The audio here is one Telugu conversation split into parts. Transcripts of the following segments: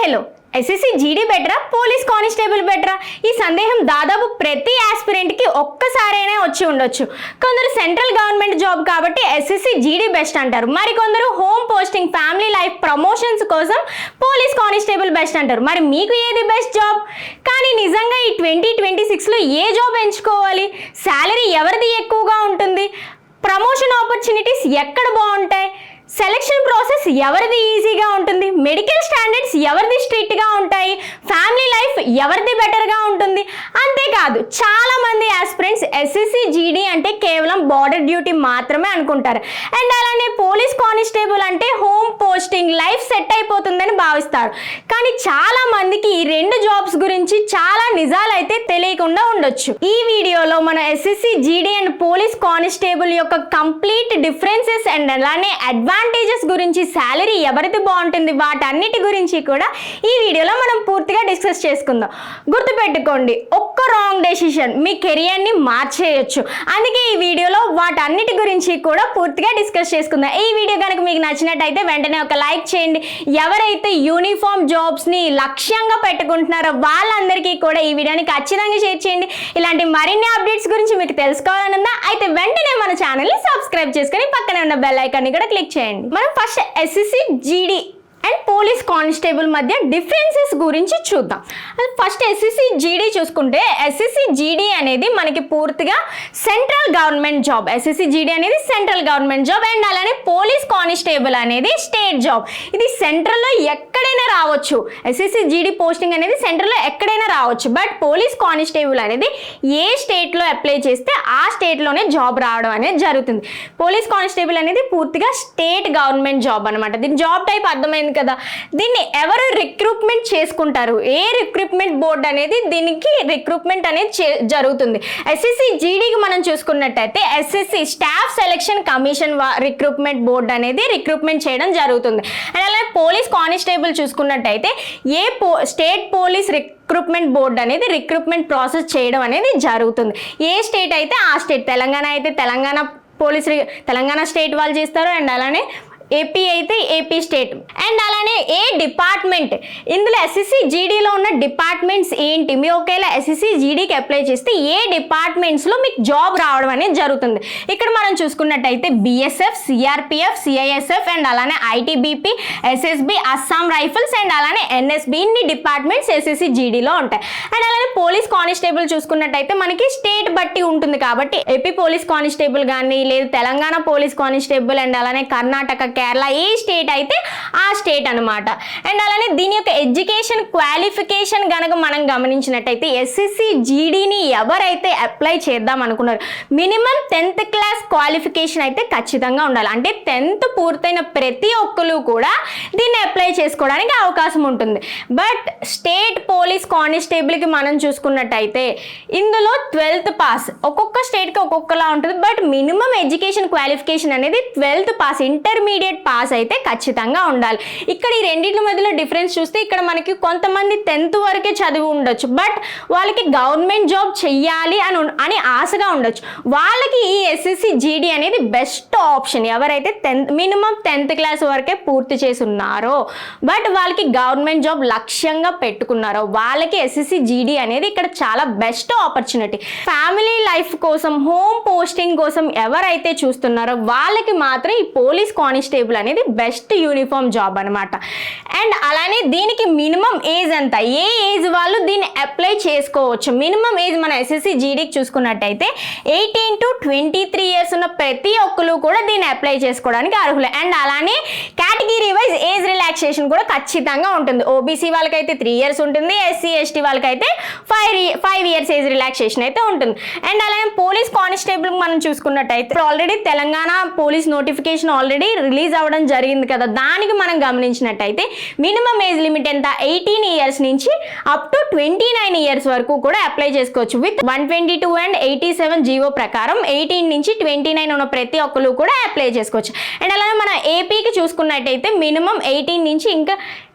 హలో ఎస్ఎస్సి జీడీ బెటరా పోలీస్ కానిస్టేబుల్ బెటరా? ఈ సందేహం దాదాపు ప్రతి ఆస్పిరెంట్కి ఒక్కసారైనా వచ్చి ఉండొచ్చు. కొందరు సెంట్రల్ గవర్నమెంట్ జాబ్ కాబట్టి ఎస్ఎస్సి జీడీ బెస్ట్ అంటారు. మరికొందరు home posting, family life promotions కోసం పోలీస్ కానిస్టేబుల్ బెస్ట్ అంటారు. మరి మీకు ఏది బెస్ట్ జాబ్? కానీ నిజంగా ఈ 2026లో ఏ జాబ్ ఎంచుకోవాలి? శాలరీ ఎవరిది ఎక్కువగా ఉంటుంది? ప్రమోషన్ ఆపర్చునిటీస్ ఎక్కడ బాగుంటాయి? సెలక్షన్ ప్రాసెస్ ఎవరిది ఈజీగా ఉంటుంది? మెడికల్ స్టాండర్డ్స్ ఎవరిది స్ట్రిక్ట్గా ఉంటాయి? ఫ్యామిలీ లైఫ్ ఎవరిది బెటర్గా ఉంటుంది? అంతేకాదు చాలా మంది ఆస్పిరెంట్స్ ఎస్ఎస్సి జీడీ అంటే కేవలం బార్డర్ డ్యూటీ మాత్రమే అనుకుంటారు. అండ్ అలానే పోలీస్ కానిస్టేబుల్ అంటే హోమ్ పోస్టింగ్, లైఫ్ సెట్ అయిపోతుందని భావిస్తారు. కానీ చాలా మందికి ఈ రెండు జాబ్స్ గురించి చాలా నిజాలు అయితే తెలియకుండా ఉండొచ్చు. ఈ వీడియోలో మనం SSC GD and police constable యొక్క కంప్లీట్ డిఫరెన్సెస్ అండ్ అలానే అడ్వాంటేజెస్ గురించి, శాలరీ ఎవరిది బాగుంటుంది, వాటన్నిటి గురించి కూడా ఈ వీడియోలో మనం పూర్తిగా డిస్కస్ చేసుకుందాం. గుర్తుపెట్టుకోండి, ఒక్క రాంగ్ డెసిషన్ మీ కెరియర్ని మార్చేయచ్చు. అందుకే ఈ వీడియోలో వాటన్నిటి గురించి కూడా పూర్తిగా డిస్కస్ చేసుకుందాం. ఈ వీడియో కనుక మీకు నచ్చినట్టయితే వెంటనే ఒక లైక్ చేయండి. ఎవరైతే యూనిఫామ్ జాబ్స్ని లక్ష్యంగా పెట్టుకుంటున్నారో వాళ్ళందరికీ కూడా ఈ వీడియోని ఖచ్చితంగా షేర్ చేయండి. ఇలాంటి మరిన్ని అప్డేట్స్ గురించి మీకు తెలుసుకోవాలనుందా? అయితే వెంటనే మన ఛానల్ని సబ్స్క్రైబ్ చేసుకొని పక్కనే ఉన్న బెల్ ఐకాన్ని కూడా క్లిక్ చేయండి. మనం first SSC GD and police constable మధ్య డిఫరెన్సెస్ గురించి చూద్దాం. ఫస్ట్ ఎస్ఎస్సి జీడీ చూసుకుంటే, ఎస్ఎస్సి జీడీ అనేది మనకి పూర్తిగా central government job. SSC GD అనేది సెంట్రల్ గవర్నమెంట్ జాబ్. అండ్ అలానే పోలీస్ కానిస్టేబుల్ అనేది స్టేట్ జాబ్. ఇది సెంట్రల్లో ఎక్కడైనా రావచ్చు. ఎస్ఎస్సి జీడీ పోస్టింగ్ అనేది సెంట్రల్లో ఎక్కడైనా రావచ్చు. బట్ పోలీస్ కానిస్టేబుల్ అనేది ఏ స్టేట్లో అప్లై చేస్తే ఆ స్టేట్లోనే జాబ్ రావడం అనేది జరుగుతుంది. పోలీస్ కానిస్టేబుల్ అనేది పూర్తిగా స్టేట్ గవర్నమెంట్ జాబ్ అనమాట. దీని జాబ్ టైప్ అర్థమైంది కదా. దీన్ని ఎవరు రిక్రూట్మెంట్ చేసుకుంటారు? ఏ రిక్రూట్మెంట్ బోర్డు అనేది దీనికి రిక్రూట్మెంట్ అనేది జరుగుతుంది. ఎస్ఎస్సి జీడీకి మనం చూసుకున్నట్టయితే SSC staff selection commission recruitment board అనేది రిక్రూట్మెంట్ చేయడం జరుగుతుంది. అండ్ అలాగే పోలీస్ కానిస్టేబుల్ చూసుకున్నట్టయితే స్టేట్ పోలీస్ రిక్రూట్మెంట్ బోర్డు అనేది రిక్రూట్మెంట్ ప్రాసెస్ చేయడం అనేది జరుగుతుంది. ఏ స్టేట్ అయితే ఆ స్టేట్. తెలంగాణ అయితే తెలంగాణ స్టేట్ వాళ్ళు చేస్తారు. అండ్ అలానే ఏపీ అయితే ఏపీ స్టేట్. అండ్ అలానే ఏ డిపార్ట్మెంట్, ఇందులో ఎస్ఎస్సి జీడీలో ఉన్న డిపార్ట్మెంట్స్ ఏంటి? మీరు ఒకవేళ ఎస్ఎస్సి జీడీకి అప్లై చేస్తే ఏ డిపార్ట్మెంట్స్లో మీకు జాబ్ రావడం అనేది జరుగుతుంది. ఇక్కడ మనం చూసుకున్నట్టయితే బిఎస్ఎఫ్, సిఆర్పిఎఫ్, సిఐఎస్ఎఫ్ అండ్ అలానే ITBP, SSB, Assam rifles and అలానే ఎన్ఎస్బి, ఇన్ని డిపార్ట్మెంట్స్ ఎస్ఎస్సి జీడీలో ఉంటాయి. అండ్ అలానే పోలీస్ కానిస్టేబుల్ చూసుకున్నట్టయితే మనకి స్టేట్ బట్టి ఉంటుంది కాబట్టి ఏపీ పోలీస్ కానిస్టేబుల్ కానీ, లేదు తెలంగాణ పోలీస్ కానిస్టేబుల్ అండ్ అలానే కర్ణాటక, కేరళ, ఏ స్టేట్ అయితే ఆ స్టేట్ అనమాట. అండ్ అలానే దీని యొక్క ఎడ్యుకేషన్ క్వాలిఫికేషన్ కనుక మనం గమనించినట్టయితే ఎస్ఎస్సి జీడీని ఎవరైతే అప్లై చేద్దాం అనుకున్నారు మినిమం 10th క్లాస్ క్వాలిఫికేషన్ అయితే ఖచ్చితంగా ఉండాలి. అంటే 10th పూర్తయిన ప్రతి ఒక్కరు కూడా దీన్ని అప్లై చేసుకోవడానికి అవకాశం ఉంటుంది. బట్ స్టేట్ పోలీస్ కానిస్టేబుల్కి మనం చూసుకున్నట్టయితే ఇందులో 12th పాస్, ఒక్కొక్క స్టేట్కి ఒక్కొక్కలా ఉంటుంది. బట్ మినిమం ఎడ్యుకేషన్ క్వాలిఫికేషన్ అనేది 12th పాస్, ఇంటర్మీడియట్ పాస్ అయితే ఖచ్చితంగా ఉండాలి. ఇక్కడ ఈ రెండింటి మధ్యలో డిఫరెన్స్ చూస్తే ఇక్కడ మనకి కొంతమంది 10th వరకే చదివి ఉండొచ్చు. బట్ వాళ్ళకి గవర్నమెంట్ జాబ్ చెయ్యాలి అని ఆశగా ఉండొచ్చు. వాళ్ళకి ఈ ఎస్ఎస్సి జీడీ అనేది బెస్ట్ ఆప్షన్. ఎవరైతే మినిమం 10th క్లాస్ వరకే పూర్తి చేసి ఉన్నారో బట్ వాళ్ళకి గవర్నమెంట్ జాబ్ లక్ష్యంగా పెట్టుకున్నారో వాళ్ళకి ఎస్ఎస్సి జీడీ అనేది ఇక్కడ చాలా బెస్ట్ ఆపర్చునిటీ. ఫ్యామిలీ లైఫ్ కోసం, హోమ్ పోస్టింగ్ కోసం ఎవరైతే చూస్తున్నారో వాళ్ళకి మాత్రం ఈ పోలీస్ కానిస్టేబుల్ అనేది బెస్ట్ యూనిఫామ్ జాబ్ అనమాట. అండ్ అలానే దీనికి మినిమం ఏజ్ ఎంత, ఏ ఏజ్ వాళ్ళు దీన్ని అప్లై చేసుకోవచ్చు? మినిమం ఏజ్ మన ఎస్ఎస్సి జీడీకి చూసుకున్నట్టయితే 18 to 23 ఇయర్స్ ఉన్న ప్రతి ఒక్కరు కూడా దీన్ని అప్లై చేసుకోవడానికి అర్హులే. అండ్ అలానే కేటగిరీ వైజ్ ఏజ్ రిలాక్సేషన్ కూడా ఖచ్చితంగా ఉంటుంది. ఓబీసీ వాళ్ళకైతే 3 ఇయర్స్ ఉంటుంది, ఎస్సీ ఎస్టీ వాళ్ళకైతే 5 ఇయర్స్ ఏజ్ రిలాక్సేషన్ అయితే ఉంటుంది. అండ్ అలానే పోలీస్ కానిస్టేబుల్ మనం చూసుకున్నట్టయితే already Telangana police notification already release అవ్వడం జరిగింది కదా. దానికి మనం గమనించినట్టయితే మినిమం ఏజ్ లిమిట్ ఎంత, 18 ఇయర్స్ నుంచి అప్ టు 29 ఇయర్స్ వరకు కూడా అప్లై చేసుకోవచ్చు. విత్ 122 and 87 జీవో ప్రకారం 18 నుంచి 29 ఉన్న ప్రతి ఒక్కరు కూడా అప్లై చేసుకోవచ్చు. అండ్ అలానే మన ఏపీకి చూసుకున్నట్టయితే మినిమం 18 నుంచి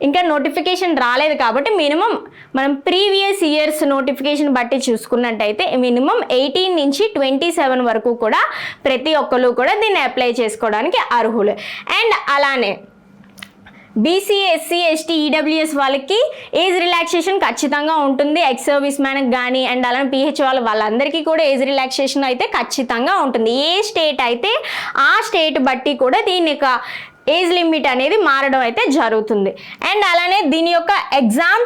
ఇంకా నోటిఫికేషన్ రాలేదు కాబట్టి మినిమం మనం ప్రీవియస్ ఇయర్స్ నోటిఫికేషన్ బట్టి చూసుకున్నట్టయితే మినిమం 18 నుంచి 27 వరకు కూడా ప్రతి ఒక్కరు కూడా దీన్ని అప్లై చేసుకోవడానికి అర్హులు. అండ్ అలానే బీసీ, ఎస్సీ, ఎస్టీ, ఈడబ్ల్యూఎస్ వాళ్ళకి ఏజ్ రిలాక్సేషన్ ఖచ్చితంగా ఉంటుంది. ఎక్స్ సర్వీస్ మ్యాన్కి కానీ అండ్ అలానే పిహెచ్ వాళ్ళందరికీ కూడా ఏజ్ రిలాక్సేషన్ అయితే ఖచ్చితంగా ఉంటుంది. ఏ స్టేట్ అయితే ఆ స్టేట్ బట్టి కూడా దీని యొక్క ఏజ్ లిమిట్ అనేది మారడం అయితే జరుగుతుంది. అండ్ అలానే దీని యొక్క ఎగ్జామ్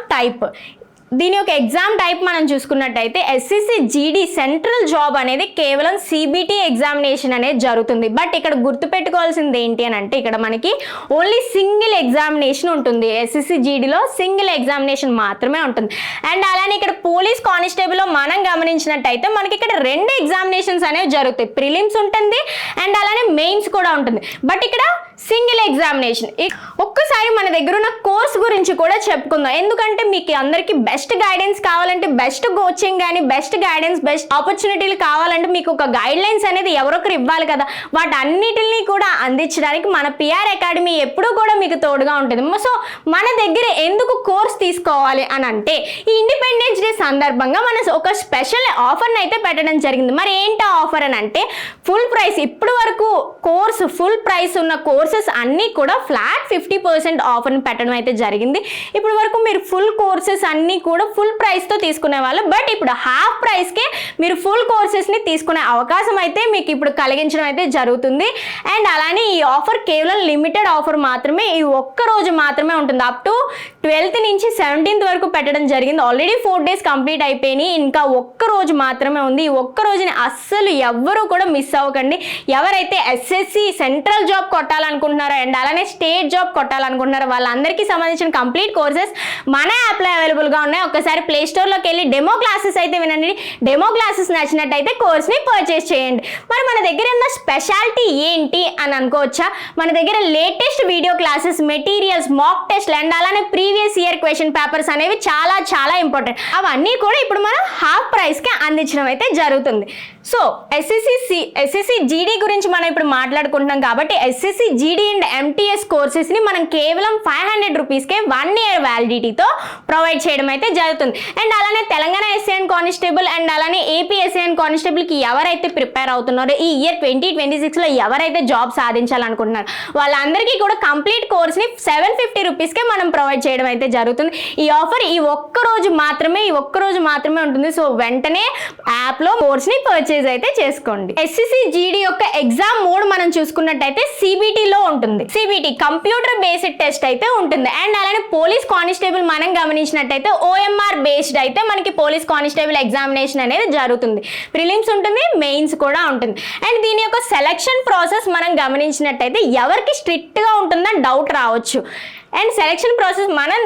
టైప్ మనం చూసుకున్నట్టయితే ఎస్ఎస్సి జీడీ సెంట్రల్ జాబ్ అనేది కేవలం సిబిటి ఎగ్జామినేషన్ అనేది జరుగుతుంది. బట్ ఇక్కడ గుర్తుపెట్టుకోవాల్సింది ఏంటి అని అంటే ఇక్కడ మనకి ఓన్లీ సింగిల్ ఎగ్జామినేషన్ ఉంటుంది. ఎస్ఎస్సి జీడీలో సింగిల్ ఎగ్జామినేషన్ మాత్రమే ఉంటుంది. అండ్ అలానే ఇక్కడ పోలీస్ కానిస్టేబుల్లో మనం గమనించినట్టయితే మనకి ఇక్కడ 2 ఎగ్జామినేషన్స్ అనేవి జరుగుతాయి. ప్రిలిమ్స్ ఉంటుంది అండ్ అలానే మెయిన్స్ కూడా ఉంటుంది. బట్ ఇక్కడ సింగిల్ ఎగ్జామినేషన్. ఒక్కసారి మన దగ్గర ఉన్న కోర్స్ గురించి కూడా చెప్పుకుందాం. ఎందుకంటే మీకు అందరికీ బెస్ట్ గైడెన్స్ కావాలంటే, బెస్ట్ కోచింగ్ కానీ బెస్ట్ గైడెన్స్, బెస్ట్ ఆపర్చునిటీలు కావాలంటే మీకు ఒక గైడ్ లైన్స్ అనేది ఎవరొకరు ఇవ్వాలి కదా. వాటన్నిటిని కూడా అందించడానికి మన పిఆర్ అకాడమీ ఎప్పుడూ కూడా మీకు తోడుగా ఉంటుంది. సో మన దగ్గర ఎందుకు కోర్స్ తీసుకోవాలి అని అంటే ఈ ఇండిపెండెన్స్ డే సందర్భంగా మన ఒక స్పెషల్ ఆఫర్ని అయితే పెట్టడం జరిగింది. మరి ఏంటి ఆఫర్ అని అంటే ఫుల్ ప్రైస్, ఇప్పుడు వరకు కోర్స్ ఫుల్ ప్రైస్ ఉన్న కోర్సెస్ అన్నీ కూడా ఫ్లాట్ 50% ఆఫర్ని పెట్టడం అయితే జరిగింది. ఇప్పుడు వరకు మీరు ఫుల్ కోర్సెస్ అన్నీ కూడా ఫుల్ ప్రైస్తో తీసుకునే వాళ్ళు, బట్ ఇప్పుడు హాఫ్ ప్రైస్కే మీరు ఫుల్ కోర్సెస్ని తీసుకునే అవకాశం అయితే మీకు ఇప్పుడు కలిగించడం అయితే జరుగుతుంది. అండ్ అలానే ఈ ఆఫర్ కేవలం లిమిటెడ్ ఆఫర్ మాత్రమే, ఈ ఒక్క రోజు మాత్రమే ఉంటుంది. అప్ టు 12th నుంచి 17th వరకు పెట్టడం జరిగింది. ఆల్రెడీ 4 days కంప్లీట్ అయిపోయినాయి. ఇంకా ఒక్క రోజు మాత్రమే ఉంది. ఈ ఒక్క రోజుని అస్సలు ఎవ్వరూ కూడా మిస్ అవ్వకండి. ఎవరైతే ఎస్ఎస్సి సెంట్రల్ జాబ్ కొట్టాలనుకుంటున్నారో అండ్ అలానే స్టేట్ జాబ్ కొట్టాలనుకుంటున్నారో వాళ్ళందరికీ సంబంధించిన కంప్లీట్ కోర్సెస్ మన యాప్లో అవైలబుల్గా ఉన్నాయి. ఒకసారి ప్లే స్టోర్లోకి వెళ్ళి డెమో క్లాసెస్ అయితే వినండి. డెమో క్లాసెస్ నచ్చినట్టయితే కోర్స్ని పర్చేస్ చేయండి. మరి మన దగ్గర ఉన్న స్పెషాలిటీ ఏంటి అని అనుకోవచ్చా? మన దగ్గర లేటెస్ట్ వీడియో క్లాసెస్, మెటీరియల్స్, మాక్ టెస్ట్లు అండ్ అలానే ప్రీవియస్ ఇయర్ క్వశ్చన్ పేపర్స్ అనేవి చాలా చాలా ఇంపార్టెంట్. అవన్నీ కూడా ఇప్పుడు మనం హాఫ్ ప్రైస్కి అందించడం అయితే జరుగుతుంది. సో ఎస్ఎస్సి జీడీ గురించి మనం ఇప్పుడు మాట్లాడుకుంటున్నాం కాబట్టి ఎస్ఎస్సి జీడీ అండ్ ఎంటీఎస్ కోర్సెస్ని మనం కేవలం 500 రూపీస్కే 1 year వ్యాలిడిటీతో ప్రొవైడ్ చేయడం అయితే జరుగుతుంది. అండ్ అలానే Telangana SI and constable and అలానే ఏపీ ఎస్ఐ అండ్ కానిస్టేబుల్కి ఎవరైతే ప్రిపేర్ అవుతున్నారో ఈ ఇయర్ 2026లో ఎవరైతే జాబ్ సాధించాలనుకుంటున్నారో వాళ్ళందరికీ కూడా కంప్లీట్ కోర్స్ని 750 రూపీస్కే మనం ప్రొవైడ్ చేయడం అయితే జరుగుతుంది. ఈ ఆఫర్ ఈ ఒక్క రోజు మాత్రమే ఉంటుంది. సో వెంటనే యాప్లో కోర్స్ని పర్చేజ్ అయితే చేసుకోండి. ఎస్ఎస్సి జీడీ యొక్క ఎగ్జామ్ మోడ్ మనం చూసుకున్నట్టయితే సిబిటిలో ఉంటుంది. సిబిటి కంప్యూటర్ బేస్డ్ టెస్ట్ అయితే ఉంటుంది. అండ్ అలానే పోలీస్ కానిస్టేబుల్ మనం గమనించినట్టయితే ఓఎంఆర్ బేస్డ్ అయితే మనకి పోలీస్ కానిస్టేబుల్ ఎగ్జామినేషన్ అనేది జరుగుతుంది. ప్రిలిమ్స్ ఉంటుంది, మెయిన్స్ కూడా ఉంటుంది. అండ్ దీని యొక్క సెలక్షన్ ప్రాసెస్ మనం గమనించినట్టయితే ఎవరికి స్ట్రిక్ట్గా ఉంటుందని డౌట్ రావచ్చు. అండ్ సెలక్షన్ ప్రాసెస్ మనం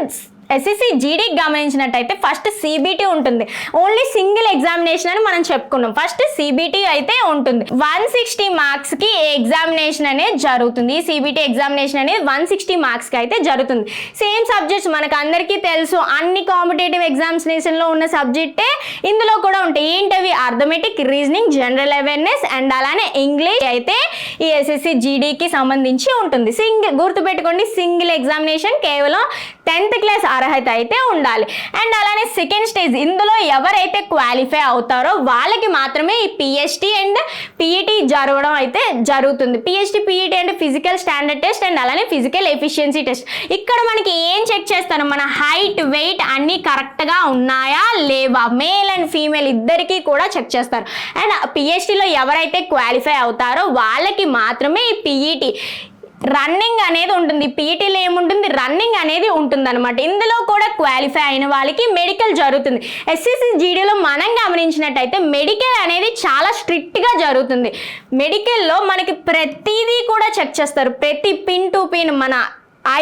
ఎస్ఎస్సి జీడీకి గమనించినట్టయితే ఫస్ట్ సిబిటి ఉంటుంది. ఓన్లీ సింగిల్ ఎగ్జామినేషన్ అని మనం చెప్పుకున్నాం. ఫస్ట్ సిబిటి అయితే ఉంటుంది. 160 మార్క్స్కి ఎగ్జామినేషన్ అనేది జరుగుతుంది. ఈ సిబిటి ఎగ్జామినేషన్ అనేది 160 మార్క్స్కి అయితే జరుగుతుంది. సేమ్ సబ్జెక్ట్స్ మనకు అందరికీ తెలుసు, అన్ని కాంపిటేటివ్ ఎగ్జామినేషన్లో ఉన్న సబ్జెక్టే ఇందులో కూడా ఉంటాయి. ఏంటవి? Arithmetic, reasoning, general awareness and అలానే ఇంగ్లీష్ అయితే ఈ ఎస్ఎస్సి జీడీకి సంబంధించి ఉంటుంది. గుర్తుపెట్టుకోండి, సింగిల్ ఎగ్జామినేషన్, కేవలం 10th క్లాస్ అర్హత అయితే ఉండాలి. అండ్ అలానే సెకండ్ స్టేజ్, ఇందులో ఎవరైతే క్వాలిఫై అవుతారో వాళ్ళకి మాత్రమే ఈ పిహెచ్డి అండ్ పిఈటి జరగడం అయితే జరుగుతుంది. పిహెచ్డి, పిఈటి అంటే ఫిజికల్ స్టాండర్డ్ టెస్ట్ అండ్ అలానే ఫిజికల్ ఎఫిషియన్సీ టెస్ట్. ఇక్కడ మనకి ఏం చెక్ చేస్తారు? మన హైట్, వెయిట్ అన్నీ కరెక్ట్గా ఉన్నాయా లేవా, మేల్ అండ్ ఫీమేల్ ఇద్దరికీ కూడా చెక్ చేస్తారు. అండ్ పిహెచ్డిలో ఎవరైతే క్వాలిఫై అవుతారో వాళ్ళకి మాత్రమే ఈ పిఈటి రన్నింగ్ అనేది ఉంటుంది. పీఈటీలో ఏముంటుంది? రన్నింగ్ అనేది ఉంటుంది అనమాట. ఇందులో కూడా క్వాలిఫై అయిన వాళ్ళకి మెడికల్ జరుగుతుంది. ఎస్ఎస్సి జీడీలో మనం గమనించినట్టయితే మెడికల్ అనేది చాలా స్ట్రిక్ట్గా జరుగుతుంది. మెడికల్లో మనకి ప్రతిదీ కూడా చెక్ చేస్తారు. ప్రతి పిన్ టు పిన్ మన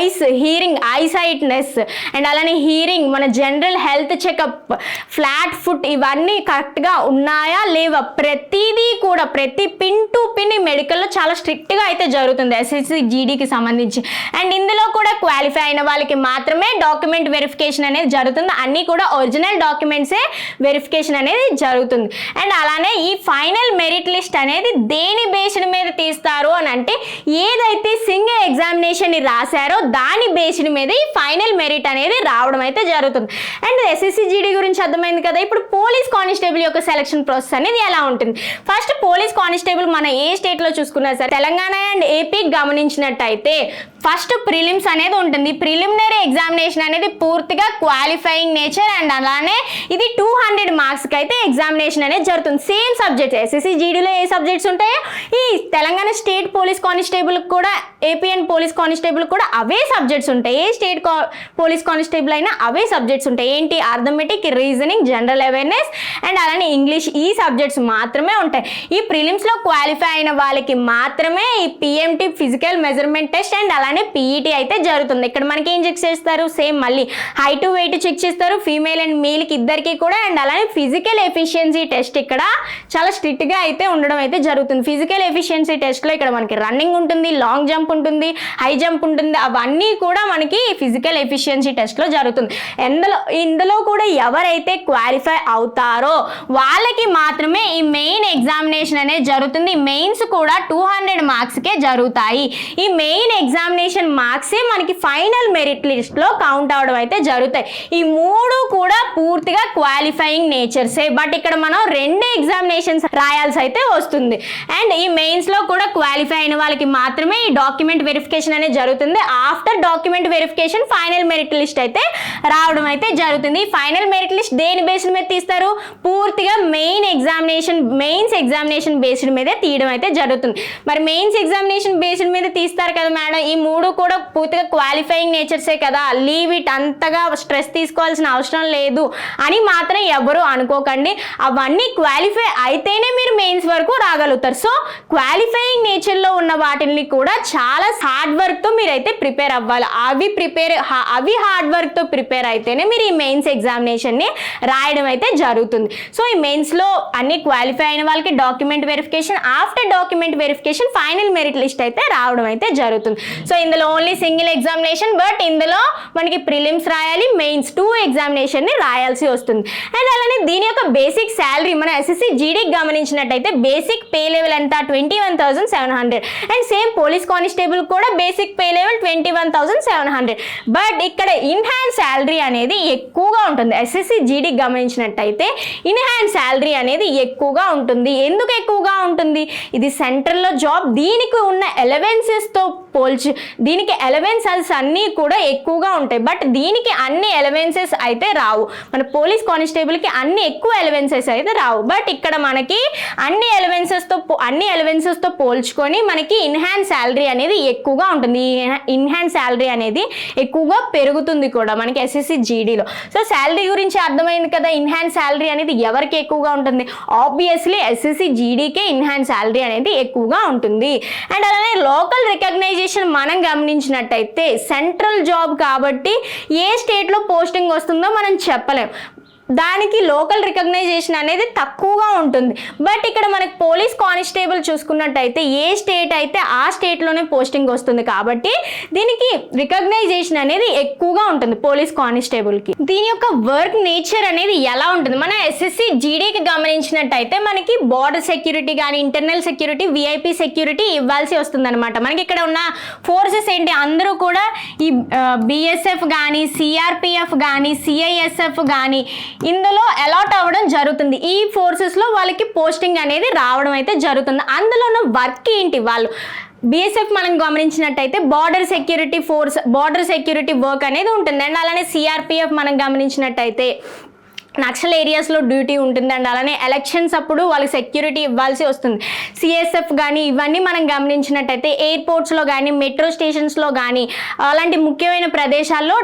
ఐస్, హీరింగ్, ఐసైట్నెస్ అండ్ అలానే హీరింగ్, మన general health checkup, flat foot ఇవన్నీ కరెక్ట్గా ఉన్నాయా లేవా ప్రతిదీ కూడా ప్రతి పిన్ టు పిన్ మెడికల్లో చాలా స్ట్రిక్ట్గా అయితే జరుగుతుంది ఎస్ఎస్సి జీడీకి సంబంధించి. అండ్ ఇందులో కూడా క్వాలిఫై అయిన వాళ్ళకి మాత్రమే డాక్యుమెంట్ వెరిఫికేషన్ అనేది జరుగుతుంది. అన్నీ కూడా ఒరిజినల్ డాక్యుమెంట్సే వెరిఫికేషన్ అనేది జరుగుతుంది. అండ్ అలానే ఈ ఫైనల్ మెరిట్ లిస్ట్ అనేది దేని బేస్డ్ మీద తీస్తారు అని అంటే ఏదైతే సింగిల్ ఎగ్జామినేషన్ రాశారో దాని బేస్డ్ మీద ఈ ఫైనల్ మెరిట్ అనేది రావడం అయితే జరుగుతుంది. అండ్ ఎస్ఎస్సి జీడీ గురించి అర్థమైంది కదా. ఇప్పుడు పోలీస్ కానిస్టేబుల్ యొక్క సెలక్షన్ ప్రాసెస్ అనేది ఎలా ఉంటుంది? ఫస్ట్ పోలీస్ కానిస్టేబుల్ మన ఏ స్టేట్లో చూసుకున్నా సరే తెలంగాణ అండ్ ఏపీ గమనించినట్టయితే ఫస్ట్ ప్రిలిమ్స్ అనేది ఉంటుంది. ప్రిలిమినరీ ఎగ్జామినేషన్ అనేది పూర్తిగా క్వాలిఫైయింగ్ నేచర్ అండ్ అలానే ఇది 200 మార్క్స్కి అయితే ఎగ్జామినేషన్ అనేది జరుగుతుంది. సేమ్ సబ్జెక్ట్స్ ఎస్ఎస్సి జీడీలో ఏ సబ్జెక్ట్స్ ఉంటాయో ఈ తెలంగాణ స్టేట్ పోలీస్ కానిస్టేబుల్ కూడా ఏపీఎన్ పోలీస్ కానిస్టేబుల్ కూడా అవే సబ్జెక్ట్స్ ఉంటాయి. ఏ స్టేట్ పోలీస్ కానిస్టేబుల్ అయినా అవే సబ్జెక్ట్స్ ఉంటాయి. ఏంటి? Arithmetic, reasoning, general awareness and అలానే ఇంగ్లీష్, ఈ సబ్జెక్ట్స్ మాత్రమే ఉంటాయి. ఈ ప్రిలిమ్స్లో క్వాలిఫై అయిన వాళ్ళకి మాత్రమే ఈ PMT physical measurement test and అలానే పీఈటీ అయితే జరుగుతుంది. ఇక్కడ మనకి ఏం చెక్ చేస్తారు? సేమ్ మళ్ళీ హైట్ వెయిట్ చెక్ చేస్తారు ఫీమేల్ అండ్ మేల్కి ఇద్దరికి కూడా అండ్ అలానే ఫిజికల్ ఎఫిషియన్సీ టెస్ట్ ఇక్కడ చాలా స్ట్రిక్ట్గా అయితే ఉండడం అయితే జరుగుతుంది. ఫిజికల్ ఎఫిషియన్సీ టెస్ట్లో ఇక్కడ మనకి రన్నింగ్ ఉంటుంది, లాంగ్ జంప్ ఉంటుంది, హై జంప్ ఉంటుంది, అవన్నీ కూడా మనకి ఫిజికల్ ఎఫిషియన్సీ టెస్ట్లో జరుగుతుంది. ఇందులో కూడా ఎవరైతే క్వాలిఫై అవుతారో వాళ్ళకి మాత్రమే ఈ మెయిన్ ఎగ్జామినేషన్ అనేది జరుగుతుంది. మెయిన్స్ కూడా 200 మార్క్స్కే జరుగుతాయి. ఈ మెయిన్ ఎగ్జామినేషన్ మార్క్సే మనకి ఫైనల్ మెరిట్ లిస్ట్లో కౌంట్ అవడం అయితే జరుగుతాయి. ఈ మూడు కూడా పూర్తిగా క్వాలిఫైయింగ్ నేచర్సే. బట్ ఇక్కడ మనం 2 ఎగ్జామినేషన్స్ రాయాల్సి అయితే వస్తుంది. అండ్ ఈ మెయిన్స్లో కూడా క్వాలిఫై అయిన వాళ్ళకి మాత్రమే ఈ డాక్యుమెంట్ వెరిఫికేషన్ అనేది జరుగుతుంది. After document verification final merit list అయితే రావడం అయితే జరుగుతుంది. ఈ ఫైనల్ మెరిట్ లిస్ట్ దేని బేస్డ్ మీద తీస్తారు? పూర్తిగా మెయిన్స్ ఎగ్జామినేషన్ బేస్డ్ మీదే తీయడం అయితే జరుగుతుంది. మరి మెయిన్స్ ఎగ్జామినేషన్ బేస్డ్ మీద తీస్తారు కదా మేడం, ఈ మూడు కూడా పూర్తిగా క్వాలిఫైయింగ్ నేచర్సే కదా, లీవ్ ఇట్, అంతగా స్ట్రెస్ తీసుకోవాల్సిన అవసరం లేదు అని మాత్రం ఎవరు అనుకోకండి. అవన్నీ క్వాలిఫై అయితేనే మీరు మెయిన్స్ వరకు రాగలుగుతారు. సో క్వాలిఫైయింగ్ నేచర్లో ఉన్న వాటిని కూడా చాలా హార్డ్ వర్క్తో మీరైతే ప్రిపేర్ అవ్వాలి. అవి హార్డ్ వర్క్తో ప్రిపేర్ అయితేనే మీరు ఈ మెయిన్స్ ఎగ్జామినేషన్ని రాయడం అయితే జరుగుతుంది. సో ఈ మెయిన్స్లో అన్ని క్వాలిఫై అయిన వాళ్ళకి document verification, after document verification final merit list అయితే రావడం అయితే జరుగుతుంది. సో ఇందులో ఓన్లీ సింగిల్ ఎగ్జామినేషన్, బట్ ఇందులో మనకి ప్రిలిమ్స్ రాయాలి, మెయిన్స్ 2 ఎగ్జామినేషన్ని రాయాల్సి వస్తుంది. అండ్ అలానే దీని యొక్క బేసిక్ శాలరీ మన ఎస్ఎస్సి జీడీకి గమనించినట్టయితే బేసిక్ పే లెవెల్ ఎంత? 21,700. అండ్ సేమ్ పోలీస్ కానిస్టేబుల్ కూడా బేసిక్ పే లెవెల్ 21,700. బట్ ఇక్కడ ఇన్హాన్స్ శాలరీ అనేది ఎక్కువగా ఉంటుంది. ఎస్ఎస్సి జీడీకి గమనించినట్టయితే ఇన్హాన్స్ శాలరీ అనేది ఎక్కువగా ఉంటుంది. ఎందుకు ఎక్కువగా ఉంటుంది? ఇది సెంట్రల్లో జాబ్, దీనికి ఉన్న అలవెన్సెస్తో దీనికి అలవెన్సెస్ అన్నీ కూడా ఎక్కువగా ఉంటాయి. బట్ దీనికి అన్ని అలవెన్సెస్ అయితే రావు. మన పోలీస్ కానిస్టేబుల్కి అన్ని ఎక్కువ అలవెన్సెస్ అయితే రావు. బట్ ఇక్కడ మనకి అన్ని అలవెన్సెస్తో పోల్చుకొని మనకి ఇన్హాన్స్ శాలరీ అనేది ఎక్కువగా ఉంటుంది. ఇన్హాన్స్ శాలరీ అనేది ఎక్కువగా పెరుగుతుంది కూడా మనకి ఎస్ఎస్సి జీడీలో. సో శాలరీ గురించి అర్థమైంది కదా. ఇన్హాన్స్ శాలరీ అనేది ఎవరికి ఎక్కువగా ఉంటుంది? Obviously SSC GDK enhance salary అనేది ఎక్కువగా ఉంటుంది. అండ్ అలానే లోకల్ రికగ్నైజేషన్ మనం గమనించినట్టయితే సెంట్రల్ జాబ్ కాబట్టి ఏ స్టేట్లో పోస్టింగ్ వస్తుందో మనం చెప్పలేం. దానికి లోకల్ రికగ్నైజేషన్ అనేది తక్కువగా ఉంటుంది. బట్ ఇక్కడ మనకి పోలీస్ కానిస్టేబుల్ చూసుకున్నట్టయితే ఏ స్టేట్ అయితే ఆ స్టేట్లోనే పోస్టింగ్ వస్తుంది కాబట్టి దీనికి రికగ్నైజేషన్ అనేది ఎక్కువగా ఉంటుంది పోలీస్ కానిస్టేబుల్కి. దీని యొక్క వర్క్ నేచర్ అనేది ఎలా ఉంటుంది? మన ఎస్ఎస్సి జీడీకి గమనించినట్టయితే మనకి బార్డర్ సెక్యూరిటీ కానీ ఇంటర్నల్ సెక్యూరిటీ, విఐపి సెక్యూరిటీ ఇవ్వాల్సి వస్తుంది అనమాట. మనకి ఇక్కడ ఉన్న ఫోర్సెస్ ఏంటి? అందరూ కూడా ఈ బిఎస్ఎఫ్ కానీ, సిఆర్పిఎఫ్ కానీ, సిఐఎస్ఎఫ్ కానీ ఇందులో అలాట్ అవ్వడం జరుగుతుంది. ఈ ఫోర్సెస్లో వాళ్ళకి పోస్టింగ్ అనేది రావడం అయితే జరుగుతుంది. అందులో ఉన్న వర్క్ ఏంటి? వాళ్ళు బిఎస్ఎఫ్ మనం గమనించినట్టయితే బార్డర్ సెక్యూరిటీ వర్క్ అనేది ఉంటుంది. అండ్ అలానే సిఆర్పిఎఫ్ మనం గమనించినట్టయితే నక్సల్ ఏరియాస్లో డ్యూటీ ఉంటుంది. అండ్ అలానే ఎలక్షన్స్ అప్పుడు వాళ్ళకి సెక్యూరిటీ ఇవ్వాల్సి వస్తుంది. సిఎస్ఎఫ్ కానీ ఇవన్నీ మనం గమనించినట్టయితే ఎయిర్పోర్ట్స్లో కానీ, మెట్రో స్టేషన్స్లో కానీ అలాంటి ముఖ్యమైన ప్రదేశాల్లో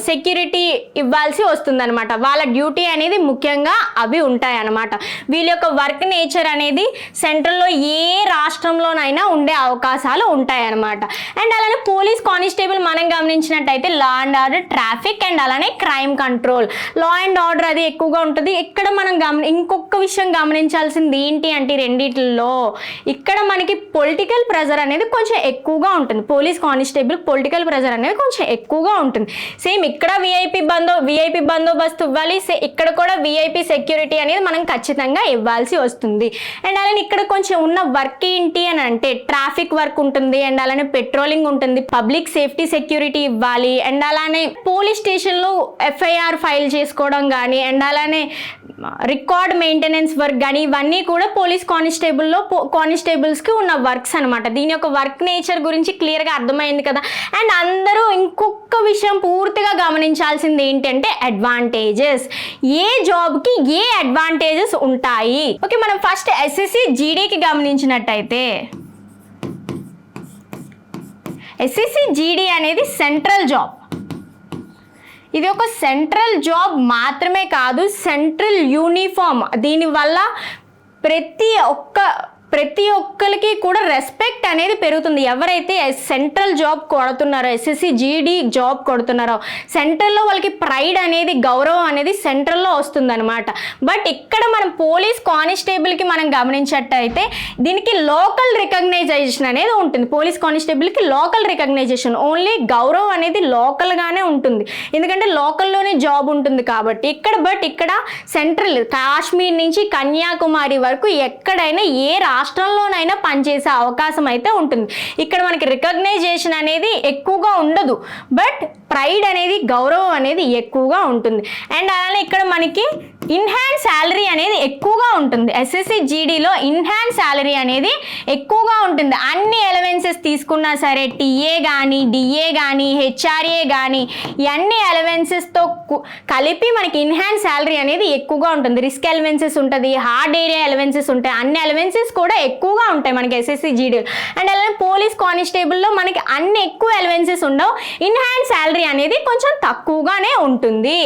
సెక్యూరిటీ ఇవ్వాల్సి వస్తుంది అనమాట. వాళ్ళ డ్యూటీ అనేది ముఖ్యంగా అవి ఉంటాయన్నమాట. వీళ్ళ యొక్క వర్క్ నేచర్ అనేది సెంట్రల్లో ఏ రాష్ట్రంలోనైనా ఉండే అవకాశాలు ఉంటాయన్నమాట. అండ్ అలానే పోలీస్ కానిస్టేబుల్ మనం గమనించినట్టయితే law and order, traffic and అలానే crime control. Law and order అది ఎక్కువగా ఉంటుంది. ఇక్కడ మనం ఇంకొక విషయం గమనించాల్సింది ఏంటి అంటే రెండిట్లో ఇక్కడ మనకి పొలిటికల్ ప్రెజర్ అనేది కొంచెం ఎక్కువగా ఉంటుంది. పోలీస్ కానిస్టేబుల్ పొలిటికల్ ప్రెజర్ అనేది కొంచెం ఎక్కువగా ఉంటుంది. సేమ్ ఇక్కడ విఐపి బందోబస్తు ఇవ్వాలి, ఇక్కడ కూడా విఐపి సెక్యూరిటీ అనేది మనం ఖచ్చితంగా ఇవ్వాల్సి వస్తుంది. అండ్ అలానే ఇక్కడ కొంచెం ఉన్న వర్క్ ఏంటి అని అంటే ట్రాఫిక్ వర్క్ ఉంటుంది. అండ్ అలానే పెట్రోలింగ్ ఉంటుంది, పబ్లిక్ సేఫ్టీ సెక్యూరిటీ ఇవ్వాలి. అండ్ అలానే పోలీస్ స్టేషన్లో ఎఫ్ఐఆర్ ఫైల్ చేసుకోవడం కానీ, అండ్ అలానే రికార్డ్ మెయింటెనెన్స్ వర్క్ కానీ ఇవన్నీ కూడా పోలీస్ కానిస్టేబుల్స్కి ఉన్న వర్క్స్ అనమాట. దీని యొక్క వర్క్ నేచర్ గురించి క్లియర్గా అర్థమైంది కదా. అండ్ అందరూ ఇంకొక విషయం పూర్తిగా గమనించాల్సింది ఏంటంటే అడ్వాంటేజెస్. ఏ జాబ్కి ఏ అడ్వాంటేజెస్ ఉంటాయి. ఓకే, మనం ఫస్ట్ ఎస్ఎస్సి జీడీకి గమనించినట్టయితే ఎస్ఎస్సి జీడీ అనేది సెంట్రల్ జాబ్. ఇది ఒక సెంట్రల్ జాబ్ మాత్రమే కాదు, సెంట్రల్ యూనిఫామ్. దీనివల్ల ప్రతి ఒక్కరికి కూడా రెస్పెక్ట్ అనేది పెరుగుతుంది. ఎవరైతే సెంట్రల్ జాబ్ కొడుతున్నారో, ఎస్ఎస్సి జీడీ జాబ్ కొడుతున్నారో, సెంట్రల్లో వాళ్ళకి ప్రైడ్ అనేది, గౌరవం అనేది సెంట్రల్లో వస్తుంది అనమాట. బట్ ఇక్కడ మనం పోలీస్ కానిస్టేబుల్కి మనం గమనించినట్టయితే దీనికి లోకల్ రికగ్నైజేషన్ అనేది ఉంటుంది. పోలీస్ కానిస్టేబుల్కి లోకల్ రికగ్నైజేషన్, ఓన్లీ గౌరవం అనేది లోకల్గానే ఉంటుంది. ఎందుకంటే లోకల్లోనే జాబ్ ఉంటుంది కాబట్టి. ఇక్కడ సెంట్రల్, కాశ్మీర్ నుంచి కన్యాకుమారి వరకు ఎక్కడైనా ఏ రాష్ట్రంలోనైనా పనిచేసే అవకాశం అయితే ఉంటుంది. ఇక్కడ మనకి రికగ్నైజేషన్ అనేది ఎక్కువగా ఉండదు, బట్ ప్రైడ్ అనేది, గౌరవం అనేది ఎక్కువగా ఉంటుంది. అండ్ అలానే ఇక్కడ మనకి ఇన్హ్యాండ్ శాలరీ అనేది ఎక్కువగా ఉంటుంది. ఎస్ఎస్సి జీడీలో ఇన్హ్యాండ్ శాలరీ అనేది ఎక్కువగా ఉంటుంది. అన్ని ఎలవెన్సెస్ తీసుకున్నా సరే, టీఏ కానీ, డిఏ కానీ, హెచ్ఆర్ఏ కానీ, ఇవన్నీ ఎలవెన్సెస్తో కలిపి మనకి ఇన్హ్యాండ్ శాలరీ అనేది ఎక్కువగా ఉంటుంది. రిస్క్ ఎలవెన్సెస్ ఉంటుంది, హార్డ్ ఏరియా ఎలవెన్సెస్ ఉంటాయి, అన్ని ఎలవెన్సెస్ కూడా ఎక్కువగా ఉంటాయి మనకి ఎస్ఎస్సి జీడీ. అండ్ అలానే పోలీస్ కానిస్టేబుల్లో మనకి అన్ని ఎక్కువ ఎలవెన్సెస్ ఉండవు, ఇన్హ్యాండ్ శాలరీ అనేది కొంచెం తక్కువగానే ఉంటుంది.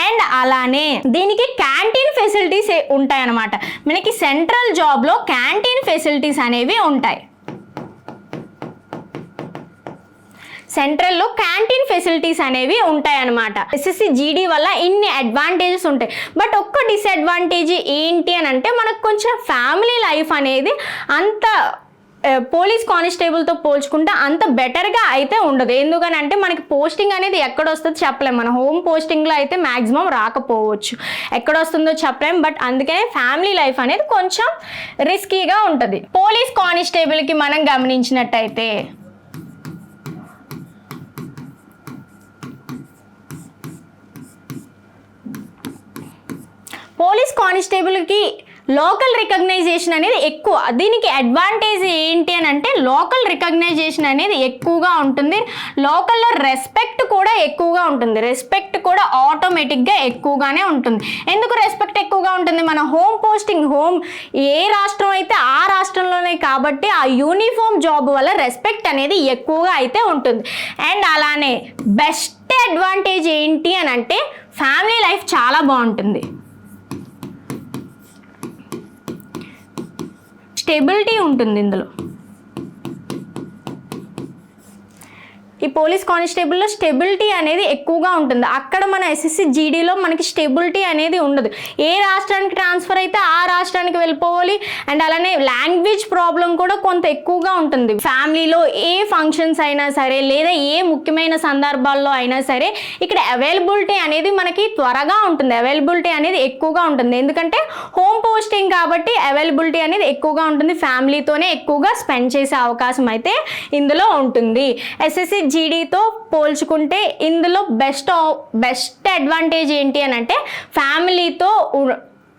అండ్ అలానే దీనికి క్యాంటీన్ ఫెసిలిటీస్ ఉంటాయి అన్నమాట. మనకి సెంట్రల్ జాబ్లో క్యాంటీన్ ఫెసిలిటీస్ అనేవి ఉంటాయి. సెంట్రల్లో క్యాంటీన్ ఫెసిలిటీస్ అనేవి ఉంటాయి అన్నమాట. ఎస్ఎస్సి జీడీ వల్ల ఇన్ని అడ్వాంటేజెస్ ఉంటాయి. బట్ ఒక్క డిసడ్వాంటేజ్ ఏంటి అని అంటే మనకు కొంచెం ఫ్యామిలీ లైఫ్ అనేది అంత పోలీస్ కానిస్టేబుల్తో పోల్చుకుంటే అంత బెటర్గా అయితే ఉండదు. ఎందుకని అంటే మనకి పోస్టింగ్ అనేది ఎక్కడ వస్తుందో చెప్పలేము. మన హోమ్ పోస్టింగ్లో అయితే మ్యాక్సిమం రాకపోవచ్చు, ఎక్కడ వస్తుందో చెప్పలేము. బట్ అందుకనే ఫ్యామిలీ లైఫ్ అనేది కొంచెం రిస్కీగా ఉంటుంది. పోలీస్ కానిస్టేబుల్కి మనం గమనించినట్టయితే పోలీస్ కానిస్టేబుల్కి లోకల్ రికగ్నైజేషన్ అనేది ఎక్కువ. దీనికి అడ్వాంటేజ్ ఏంటి అని అంటే లోకల్ రికగ్నైజేషన్ అనేది ఎక్కువగా ఉంటుంది. లోకల్లో రెస్పెక్ట్ కూడా ఎక్కువగా ఉంటుంది. రెస్పెక్ట్ కూడా ఆటోమేటిక్గా ఎక్కువగానే ఉంటుంది. ఎందుకు రెస్పెక్ట్ ఎక్కువగా ఉంటుంది? మన హోమ్ పోస్టింగ్, ఏ రాష్ట్రం అయితే ఆ రాష్ట్రంలోనే కాబట్టి ఆ యూనిఫామ్ జాబ్ వల్ల రెస్పెక్ట్ అనేది ఎక్కువగా అయితే ఉంటుంది. అండ్ అలానే బెస్ట్ అడ్వాంటేజ్ ఏంటి అని అంటే ఫ్యామిలీ లైఫ్ చాలా బాగుంటుంది. స్టెబిలిటీ ఉంటుంది ఇందులో. ఈ పోలీస్ కానిస్టేబుల్లో స్టెబిలిటీ అనేది ఎక్కువగా ఉంటుంది. అక్కడ మన ఎస్ఎస్సి జీడీలో మనకి స్టెబిలిటీ అనేది ఉండదు. ఏ రాష్ట్రానికి ట్రాన్స్ఫర్ అయితే ఆ రాష్ట్రానికి వెళ్ళిపోవాలి. అండ్ అలానే లాంగ్వేజ్ ప్రాబ్లం కూడా కొంత ఎక్కువగా ఉంటుంది. ఫ్యామిలీలో ఏ ఫంక్షన్స్ అయినా సరే, లేదా ఏ ముఖ్యమైన సందర్భాల్లో అయినా సరే ఇక్కడ అవైలబిలిటీ అనేది మనకి త్వరగా ఉంటుంది. అవైలబిలిటీ అనేది ఎక్కువగా ఉంటుంది. ఎందుకంటే హోమ్ పోస్టింగ్ కాబట్టి అవైలబిలిటీ అనేది ఎక్కువగా ఉంటుంది. ఫ్యామిలీతోనే ఎక్కువగా స్పెండ్ చేసే అవకాశం అయితే ఇందులో ఉంటుంది. ఎస్ఎస్సి జీడీతో పోల్చుకుంటే ఇందులో బెస్ట్ అడ్వాంటేజ్ ఏంటి అని అంటే ఫ్యామిలీతో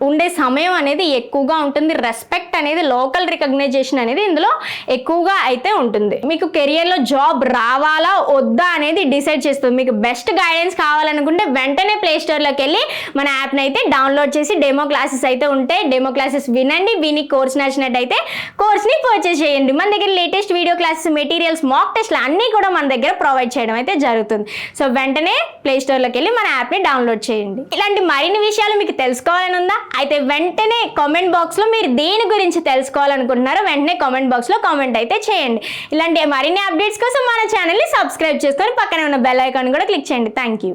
ఉండే సమయం అనేది ఎక్కువగా ఉంటుంది. రెస్పెక్ట్ అనేది, లోకల్ రికగ్నైజేషన్ అనేది ఇందులో ఎక్కువగా అయితే ఉంటుంది. మీకు కెరియర్లో జాబ్ రావాలా వద్దా అనేది డిసైడ్ చేస్తుంది. మీకు బెస్ట్ గైడెన్స్ కావాలనుకుంటే వెంటనే ప్లే స్టోర్లోకి వెళ్ళి మన యాప్ని అయితే డౌన్లోడ్ చేసి డెమో క్లాసెస్ అయితే ఉంటాయి. డెమో క్లాసెస్ వినండి. విని కోర్స్ నచ్చినట్టయితే కోర్స్ని పర్చేస్ చేయండి. మన దగ్గర లేటెస్ట్ వీడియో క్లాసెస్, మెటీరియల్స్, మాక్ టెస్ట్లు అన్నీ కూడా మన దగ్గర ప్రొవైడ్ చేయడం అయితే జరుగుతుంది. సో వెంటనే ప్లే స్టోర్లోకి వెళ్ళి మన యాప్ని డౌన్లోడ్ చేయండి. ఇలాంటి మరిన్ని విషయాలు మీకు తెలుసుకోవాలని ఉందా? అయితే వెంటనే కామెంట్ బాక్స్లో మీరు దేని గురించి తెలుసుకోవాలనుకుంటున్నారో వెంటనే కామెంట్ బాక్స్లో కామెంట్ అయితే చేయండి. ఇలాంటి మరిన్ని అప్డేట్స్ కోసం మన ఛానల్ని సబ్స్క్రైబ్ చేసుకొని పక్కనే ఉన్న బెల్ ఐకాన్ కూడా క్లిక్ చేయండి. Thank you.